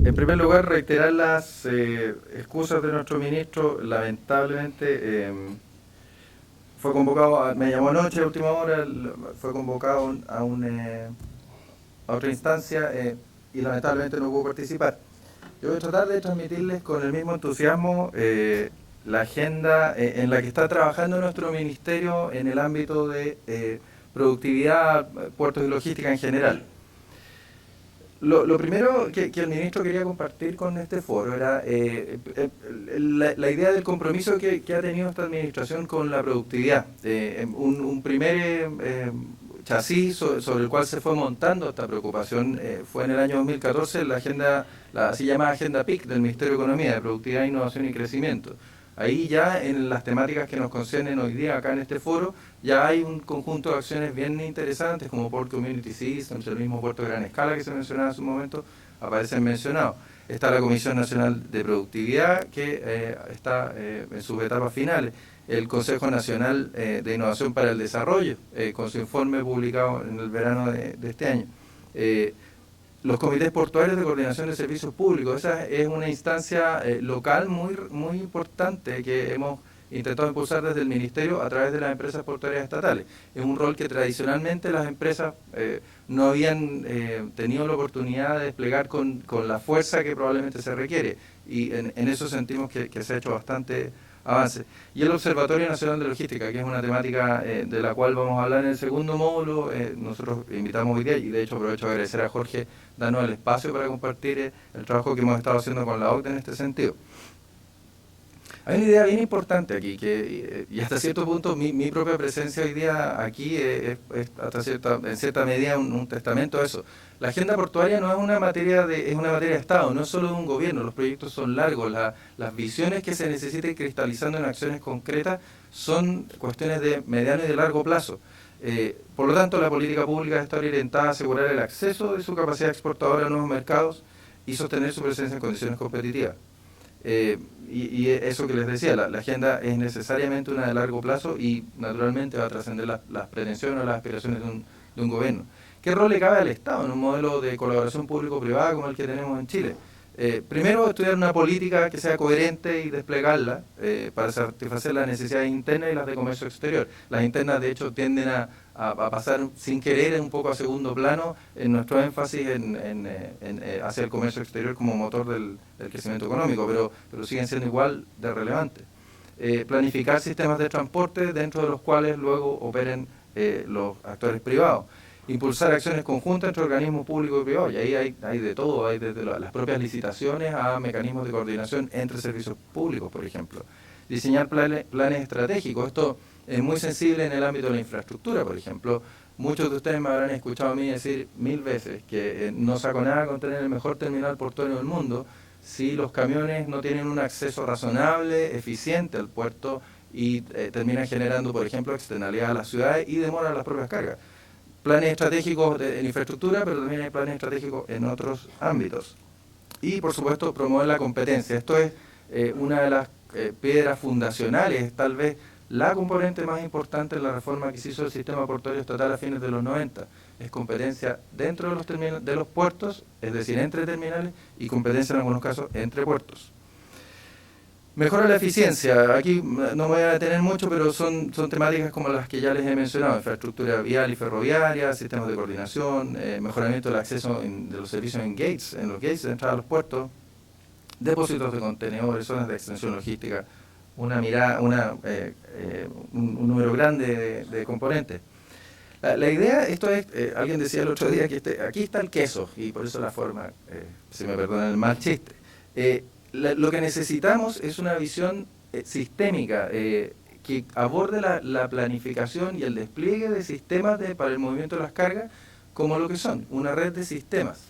En primer lugar, reiterar las excusas de nuestro ministro. Lamentablemente fue convocado, me llamó anoche a última hora, fue convocado a otra instancia y lamentablemente no pudo participar. Yo voy a tratar de transmitirles con el mismo entusiasmo la agenda en la que está trabajando nuestro ministerio en el ámbito de productividad, puertos y logística en general. Lo primero que el ministro quería compartir con este foro era la idea del compromiso que ha tenido esta administración con la productividad. Un primer chasis sobre el cual se fue montando esta preocupación fue en el año 2014 la agenda, la así llamada Agenda PIC del Ministerio de Economía, de Productividad, Innovación y Crecimiento. Ahí ya en las temáticas que nos conciernen hoy día acá en este foro, ya hay un conjunto de acciones bien interesantes como Port Community Systems, el mismo puerto de gran escala que se mencionaba hace un momento, aparecen mencionados. Está la Comisión Nacional de Productividad que está en sus etapas finales, el Consejo Nacional de Innovación para el Desarrollo, con su informe publicado en el verano de este año. Los comités portuarios de coordinación de servicios públicos, esa es una instancia local muy importante que hemos intentado impulsar desde el Ministerio a través de las empresas portuarias estatales. Es un rol que tradicionalmente las empresas no habían tenido la oportunidad de desplegar con la fuerza que probablemente se requiere, y en eso sentimos que se ha hecho bastante avance. Y el Observatorio Nacional de Logística, que es una temática de la cual vamos a hablar en el segundo módulo. Nosotros invitamos hoy día, y de hecho aprovecho a agradecer a Jorge darnos el espacio para compartir el trabajo que hemos estado haciendo con la OCDE en este sentido. Hay una idea bien importante aquí, y hasta cierto punto mi propia presencia hoy día aquí es en cierta medida un testamento a eso. La agenda portuaria no es una materia es una materia de Estado, no es solo de un gobierno, los proyectos son largos, las visiones que se necesiten cristalizando en acciones concretas son cuestiones de mediano y de largo plazo. Por lo tanto, la política pública está orientada a asegurar el acceso de su capacidad exportadora a nuevos mercados y sostener su presencia en condiciones competitivas. Y eso que les decía, la agenda es necesariamente una de largo plazo y naturalmente va a trascender las pretensiones o las aspiraciones de un gobierno. ¿Qué rol le cabe al Estado en un modelo de colaboración público-privada como el que tenemos en Chile? Primero, estudiar una política que sea coherente y desplegarla para satisfacer las necesidades internas y las de comercio exterior. Las internas, de hecho, tienden a pasar sin querer un poco a segundo plano en nuestro énfasis hacia el comercio exterior como motor del crecimiento económico, pero siguen siendo igual de relevantes. Planificar sistemas de transporte dentro de los cuales luego operen los actores privados. Impulsar acciones conjuntas entre organismos públicos y privados, y ahí hay de todo, hay desde las propias licitaciones a mecanismos de coordinación entre servicios públicos, por ejemplo. Diseñar planes estratégicos, esto es muy sensible en el ámbito de la infraestructura, por ejemplo. Muchos de ustedes me habrán escuchado a mí decir 1000 veces que no saco nada con tener el mejor terminal portuario del mundo si los camiones no tienen un acceso razonable, eficiente al puerto y terminan generando, por ejemplo, externalidad a las ciudades y demoran las propias cargas. Planes estratégicos en infraestructura, pero también hay planes estratégicos en otros ámbitos. Y, por supuesto, promover la competencia. Esto es una de las piedras fundacionales, tal vez la componente más importante en la reforma que se hizo del sistema portuario estatal a fines de los 90. Es competencia dentro de los puertos, es decir, entre terminales, y competencia en algunos casos entre puertos. Mejora la eficiencia. Aquí no me voy a detener mucho, pero son temáticas como las que ya les he mencionado: infraestructura vial y ferroviaria, sistemas de coordinación, mejoramiento del acceso de los servicios en los gates de entrada a los puertos, depósitos de contenedores, zonas de extensión logística, un número grande de componentes. La idea, esto es, alguien decía el otro día que aquí está el queso, y por eso la forma, si me perdonan el mal chiste. Lo que necesitamos es una visión sistémica que aborde la planificación y el despliegue de sistemas para el movimiento de las cargas como lo que son, una red de sistemas.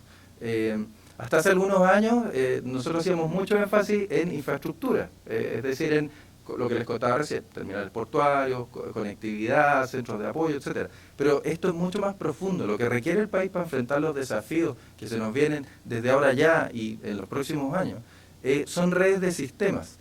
Hasta hace algunos años nosotros hacíamos mucho énfasis en infraestructura, es decir, en lo que les contaba recién, terminales portuarios, conectividad, centros de apoyo, etcétera. Pero esto es mucho más profundo. Lo que requiere el país para enfrentar los desafíos que se nos vienen desde ahora ya y en los próximos años son redes de sistemas.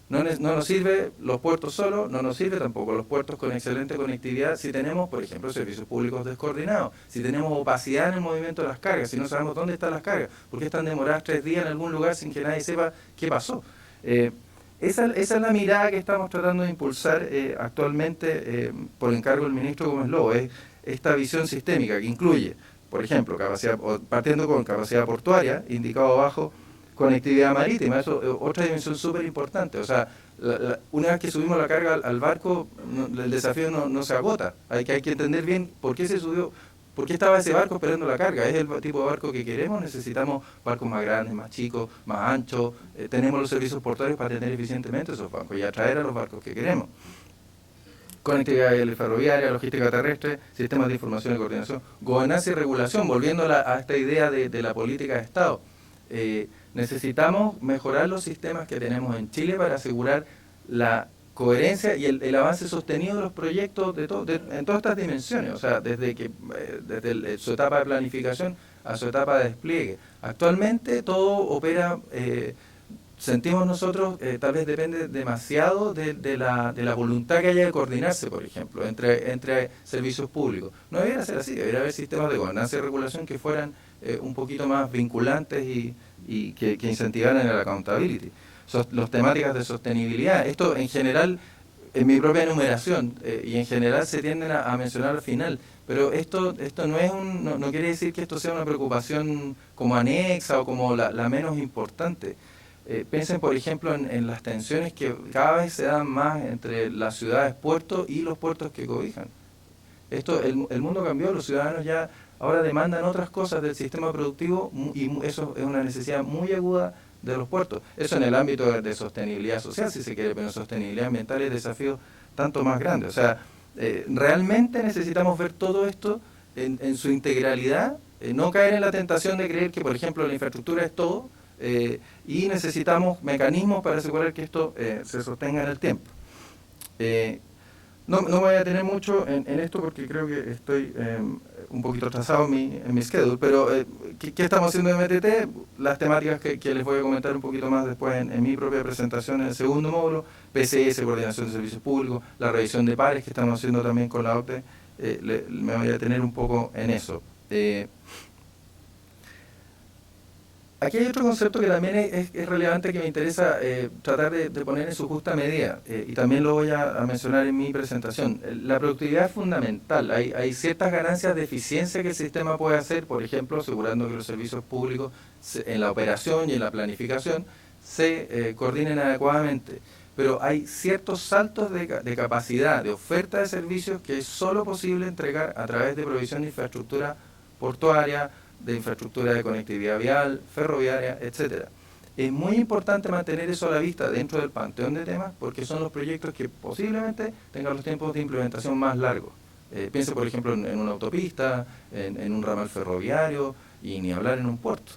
No nos sirve los puertos solos, no nos sirve tampoco los puertos con excelente conectividad si tenemos, por ejemplo, servicios públicos descoordinados, si tenemos opacidad en el movimiento de las cargas, si no sabemos dónde están las cargas, por qué están demoradas 3 días en algún lugar sin que nadie sepa qué pasó. Esa es la mirada que estamos tratando de impulsar actualmente por encargo del ministro Gómez Lobo, es esta visión sistémica que incluye, por ejemplo, partiendo con capacidad portuaria, indicado abajo, conectividad marítima, eso es otra dimensión súper importante. O sea, una vez que subimos la carga al barco, el desafío no se agota. Hay que entender bien por qué se subió, por qué estaba ese barco esperando la carga. ¿Es el tipo de barco que queremos? Necesitamos barcos más grandes, más chicos, más anchos. Tenemos los servicios portuarios para atender eficientemente esos barcos y atraer a los barcos que queremos. Conectividad ferroviaria, logística terrestre, sistemas de información y coordinación, gobernanza y regulación, volviendo a esta idea de la política de Estado. Necesitamos mejorar los sistemas que tenemos en Chile para asegurar la coherencia y el avance sostenido de los proyectos en todas estas dimensiones, o sea, desde su etapa de planificación a su etapa de despliegue. Actualmente todo opera, sentimos nosotros, tal vez depende demasiado de la voluntad que haya de coordinarse, por ejemplo, entre servicios públicos. No debería ser así, debería haber sistemas de gobernanza y regulación que fueran un poquito más vinculantes y que incentivaran el accountability. Las temáticas de sostenibilidad, esto en general, en mi propia enumeración, y en general se tienden a mencionar al final, pero esto no quiere decir que esto sea una preocupación como anexa o como la menos importante. Piensen, por ejemplo, en las tensiones que cada vez se dan más entre las ciudades puertos y los puertos que cobijan. El mundo cambió, los ciudadanos ya ahora demandan otras cosas del sistema productivo y eso es una necesidad muy aguda de los puertos. Eso en el ámbito de sostenibilidad social, si se quiere, pero en sostenibilidad ambiental es desafío tanto más grande. O sea, realmente necesitamos ver todo esto en su integralidad, no caer en la tentación de creer que, por ejemplo, la infraestructura es todo, y necesitamos mecanismos para asegurar que esto se sostenga en el tiempo. No voy a tener mucho en esto porque creo que estoy un poquito atrasado en mi schedule, pero ¿qué estamos haciendo en MTT? Las temáticas que les voy a comentar un poquito más después en mi propia presentación en el segundo módulo, PCS, coordinación de servicios públicos, la revisión de pares que estamos haciendo también con la OCDE, me voy a detener un poco en eso. Aquí hay otro concepto que también es relevante, que me interesa tratar de poner en su justa medida, y también lo voy a mencionar en mi presentación. La productividad es fundamental. Hay ciertas ganancias de eficiencia que el sistema puede hacer, por ejemplo, asegurando que los servicios públicos en la operación y en la planificación se coordinen adecuadamente. Pero hay ciertos saltos de capacidad, de oferta de servicios que es solo posible entregar a través de provisión de infraestructura portuaria, de infraestructura de conectividad vial, ferroviaria, etcétera. Es muy importante mantener eso a la vista dentro del panteón de temas, porque son los proyectos que posiblemente tengan los tiempos de implementación más largos. Piense, por ejemplo, en una autopista, en un ramal ferroviario, y ni hablar en un puerto.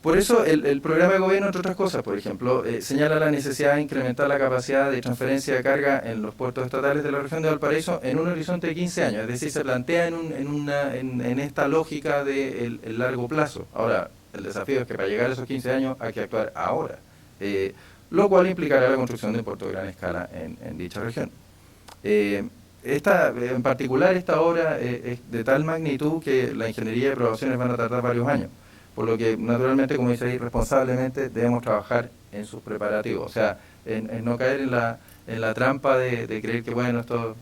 Por eso el programa de gobierno, entre otras cosas, por ejemplo, señala la necesidad de incrementar la capacidad de transferencia de carga en los puertos estatales de la región de Valparaíso en un horizonte de 15 años, es decir, se plantea en esta lógica de el largo plazo. Ahora, el desafío es que para llegar a esos 15 años hay que actuar ahora, lo cual implicará la construcción de puertos de gran escala en dicha región. En particular, esta obra es de tal magnitud que la ingeniería y aprobaciones van a tardar varios años. Por lo que, naturalmente, como dice ahí, responsablemente debemos trabajar en sus preparativos. O sea, en no caer en la trampa de creer que, bueno, esto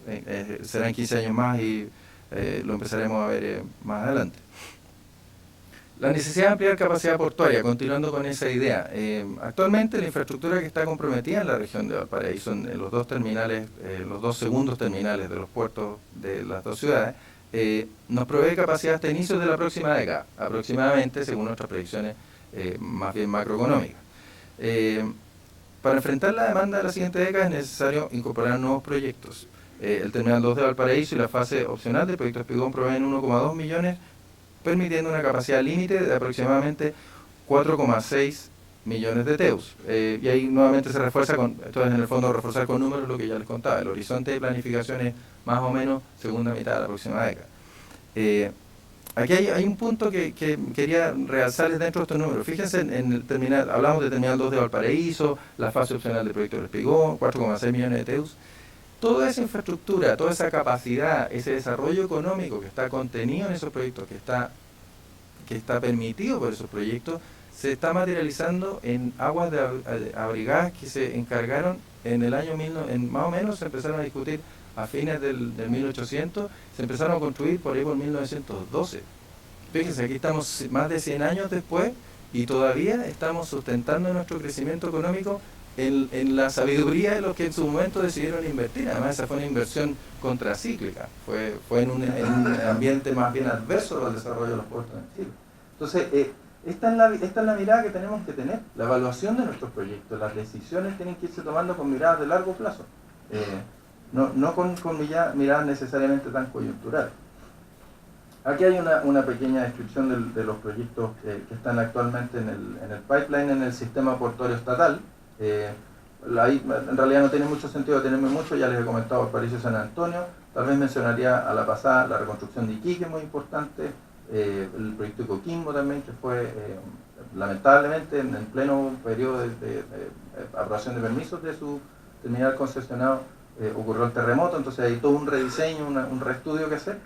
serán 15 años más y lo empezaremos a ver más adelante. La necesidad de ampliar capacidad portuaria, continuando con esa idea. Actualmente la infraestructura que está comprometida en la región de Valparaíso, en los dos terminales, los dos segundos terminales de los puertos de las dos ciudades, nos provee capacidad hasta inicios de la próxima década, aproximadamente, según nuestras predicciones más bien macroeconómicas. Para enfrentar la demanda de la siguiente década es necesario incorporar nuevos proyectos. El Terminal 2 de Valparaíso y la fase opcional del proyecto Espigón proveen 1,2 millones, permitiendo una capacidad límite de aproximadamente 4,6 millones de TEUs. Y ahí nuevamente se refuerza esto es en el fondo reforzar con números lo que ya les contaba. El horizonte de planificación es más o menos segunda mitad de la próxima década. aquí hay un punto que quería realzarles dentro de estos números. Fíjense en el terminal, hablamos de Terminal 2 de Valparaíso, la fase opcional del proyecto del Espigón, 4,6 millones de TEUs. Toda esa infraestructura, toda esa capacidad, ese desarrollo económico que está contenido en esos proyectos, que está permitido por esos proyectos, se está materializando en aguas abrigadas que se encargaron en el año más o menos se empezaron a discutir a fines del 1800, se empezaron a construir por ahí por 1912. Fíjense, aquí estamos más de 100 años después y todavía estamos sustentando nuestro crecimiento económico en la sabiduría de los que en su momento decidieron invertir. Además, esa fue una inversión contracíclica, fue en un ambiente más bien adverso al desarrollo de los puertos en Chile. Entonces, esta es la mirada que tenemos que tener, la evaluación de nuestros proyectos. Las decisiones tienen que irse tomando con miradas de largo plazo, no con miradas necesariamente tan coyunturales. Aquí hay una pequeña descripción de los proyectos que están actualmente en el pipeline en el sistema portuario estatal. En realidad no tiene mucho sentido detenerme mucho, ya les he comentado Valparaíso y San Antonio. Tal vez mencionaría a la pasada la reconstrucción de Iquique, muy importante, el proyecto de Coquimbo también, que fue lamentablemente en pleno periodo de aprobación de permisos de su terminal concesionado, ocurrió el terremoto, entonces hay todo un rediseño, un reestudio que hacer.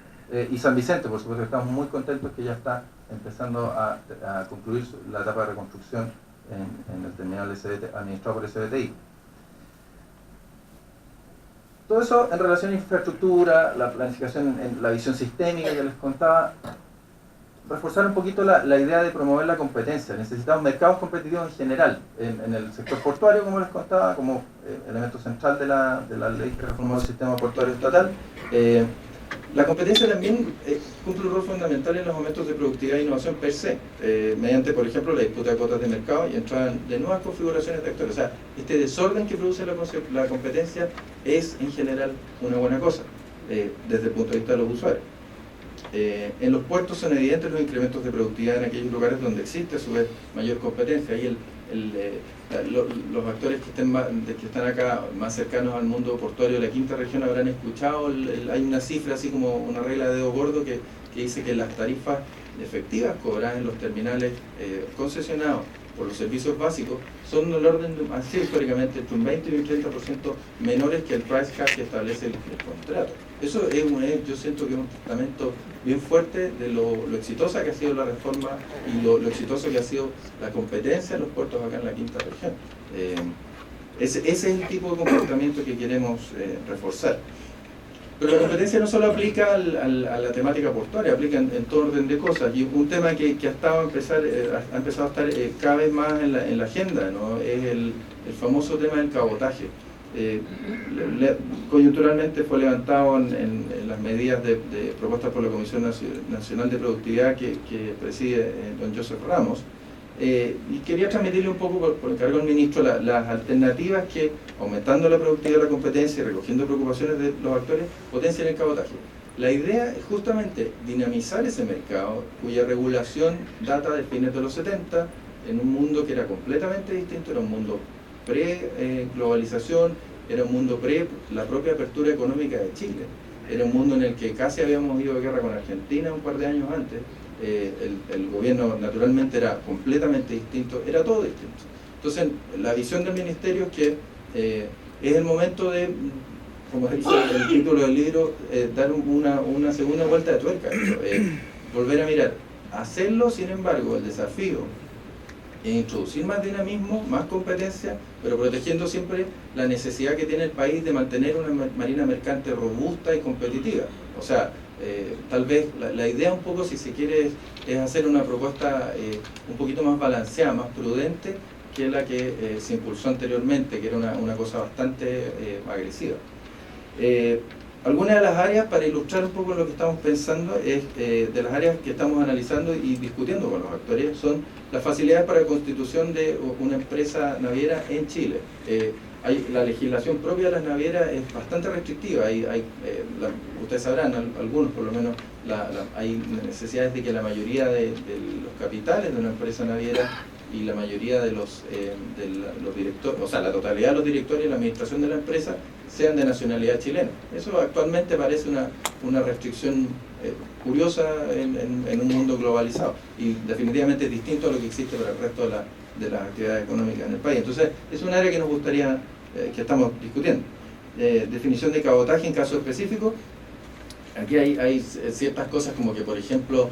Y San Vicente, por supuesto, estamos muy contentos que ya está empezando a concluir la etapa de reconstrucción en el terminal administrado por SBTI. Todo eso en relación a infraestructura, la planificación, la visión sistémica que les contaba, reforzar un poquito la idea de promover la competencia. Necesitamos mercados competitivos en general, en el sector portuario, como les contaba, como elemento central de la ley que reformó el sistema portuario estatal. La competencia también cumple un rol fundamental en los aumentos de productividad e innovación per se, mediante, por ejemplo, la disputa de cuotas de mercado y entrada de nuevas configuraciones de actores. O sea, este desorden que produce la competencia es, en general, una buena cosa, desde el punto de vista de los usuarios. En los puertos son evidentes los incrementos de productividad en aquellos lugares donde existe, a su vez, mayor competencia. Ahí los actores que están acá más cercanos al mundo portuario de la quinta región habrán escuchado, hay una cifra así como una regla de dedo gordo que dice que las tarifas efectivas cobradas en los terminales concesionados por los servicios básicos son del orden, así históricamente, entre un 20 y un 30% menores que el price cap que establece el contrato. Eso yo siento que es un testamento bien fuerte de lo exitosa que ha sido la reforma y lo exitoso que ha sido la competencia en los puertos acá en la quinta región. Ese es el tipo de comportamiento que queremos reforzar. Pero la competencia no solo aplica a la temática portuaria, aplica en todo orden de cosas. Y un tema que ha empezado a estar cada vez más en la agenda, ¿no? Es el famoso tema del cabotaje. Coyunturalmente fue levantado en las medidas propuestas por la Comisión Nacional de Productividad que preside don Joseph Ramos. Y quería transmitirle un poco, por encargo del ministro, las alternativas que, aumentando la productividad de la competencia y recogiendo preocupaciones de los actores, potencian el cabotaje. La idea es justamente dinamizar ese mercado, cuya regulación data de fines de los 70, en un mundo que era completamente distinto, era un mundo pre-globalización, era un mundo la propia apertura económica de Chile, era un mundo en el que casi habíamos ido a guerra con Argentina un par de años antes. El gobierno naturalmente era completamente distinto, era todo distinto. Entonces, la visión del ministerio es que es el momento de, como dice el título del libro, dar una segunda vuelta de tuerca, volver a mirar, hacerlo. Sin embargo, el desafío es introducir más dinamismo, más competencia, pero protegiendo siempre la necesidad que tiene el país de mantener una marina mercante robusta y competitiva. O sea, tal vez la idea un poco, si se quiere, es hacer una propuesta un poquito más balanceada, más prudente que la que se impulsó anteriormente, que era una cosa bastante agresiva. Algunas de las áreas, para ilustrar un poco lo que estamos pensando, de las áreas que estamos analizando y discutiendo con los actores, son las facilidades para la constitución de una empresa naviera en Chile. La legislación propia de las navieras es bastante restrictiva. Ustedes sabrán, algunos por lo menos, hay necesidades de que la mayoría de los capitales de una empresa naviera y la mayoría de los directores, o sea, la totalidad de los directores y la administración de la empresa sean de nacionalidad chilena. Eso actualmente parece una restricción curiosa en un mundo globalizado y definitivamente distinto a lo que existe para el resto de las actividades económicas en el país. Entonces, es un área que nos gustaría, que estamos discutiendo. Definición de cabotaje en caso específico. Aquí hay ciertas cosas como que, por ejemplo,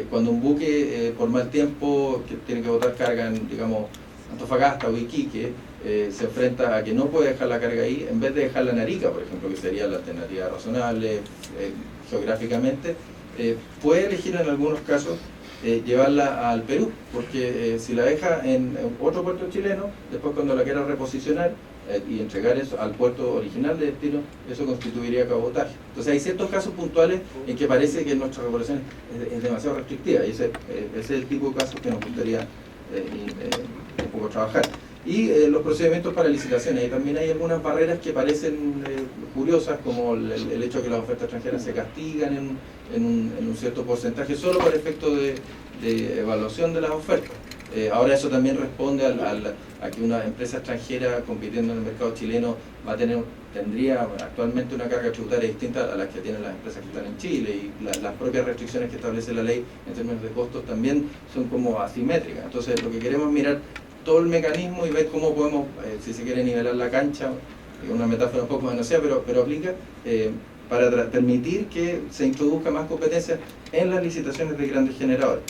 cuando un buque por mal tiempo que tiene que botar carga en, digamos, Antofagasta o Iquique, se enfrenta a que no puede dejar la carga ahí, en vez de dejarla en Arica, por ejemplo, que sería la alternativa razonable geográficamente, puede elegir en algunos casos llevarla al Perú, porque si la deja en otro puerto chileno, después cuando la quiera reposicionar y entregar eso al puerto original de destino, eso constituiría cabotaje. Entonces hay ciertos casos puntuales en que parece que nuestra regulación es demasiado restrictiva, y ese es el tipo de casos que nos gustaría un poco trabajar. Y los procedimientos para licitaciones, y también hay algunas barreras que parecen curiosas, como el hecho de que las ofertas extranjeras se castigan en un cierto porcentaje solo por efecto de evaluación de las ofertas. Ahora eso también responde a que una empresa extranjera compitiendo en el mercado chileno tendría actualmente una carga tributaria distinta a las que tienen las empresas que están en Chile, y las propias restricciones que establece la ley en términos de costos también son como asimétricas. Entonces lo que queremos es mirar todo el mecanismo y ver cómo podemos, si se quiere, nivelar la cancha, una metáfora un poco manoseada, pero aplica, para permitir que se introduzca más competencias en las licitaciones de grandes generadores.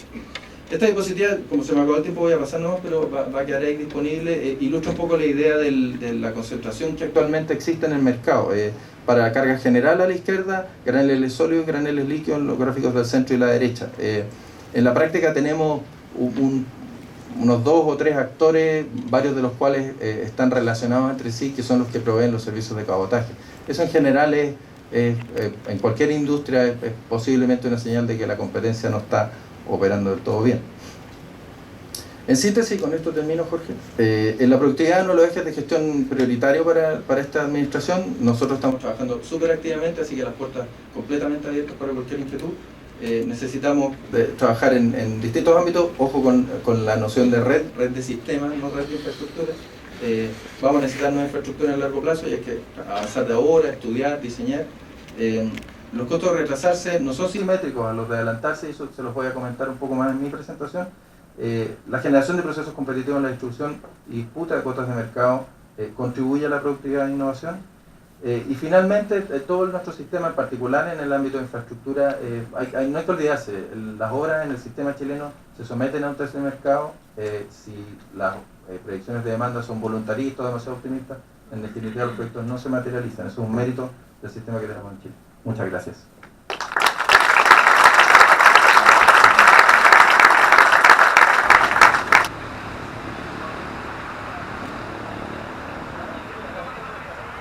Esta diapositiva, como se me acabó el tiempo, voy a pasar nomás, pero va a quedar ahí disponible. Ilustra un poco la idea de la concentración que actualmente existe en el mercado. Para carga general a la izquierda, graneles sólidos y graneles líquidos en los gráficos del centro y la derecha. En la práctica tenemos unos 2 o 3 actores, varios de los cuales están relacionados entre sí, que son los que proveen los servicios de cabotaje. Eso en general en cualquier industria es posiblemente una señal de que la competencia no está operando del todo bien. En síntesis, con esto termino, Jorge. En la productividad, uno de los ejes de gestión prioritario para esta administración, nosotros estamos trabajando súper activamente, así que las puertas completamente abiertas para cualquier inquietud. Necesitamos trabajar en distintos ámbitos, ojo con la noción de red de sistemas, no red de infraestructura. Vamos a necesitar una infraestructura a largo plazo y hay que avanzar de ahora, estudiar, diseñar. Los costos de retrasarse no son simétricos a los de adelantarse, y eso se los voy a comentar un poco más en mi presentación. La generación de procesos competitivos en la distribución y disputa de cuotas de mercado contribuye a la productividad e innovación. Y finalmente, todo nuestro sistema, en particular en el ámbito de infraestructura, no hay que olvidarse, las obras en el sistema chileno se someten a un test de mercado. Si las predicciones de demanda son voluntaristas o demasiado optimistas, en definitiva los proyectos no se materializan. Eso es un mérito del sistema que tenemos en Chile. Muchas gracias.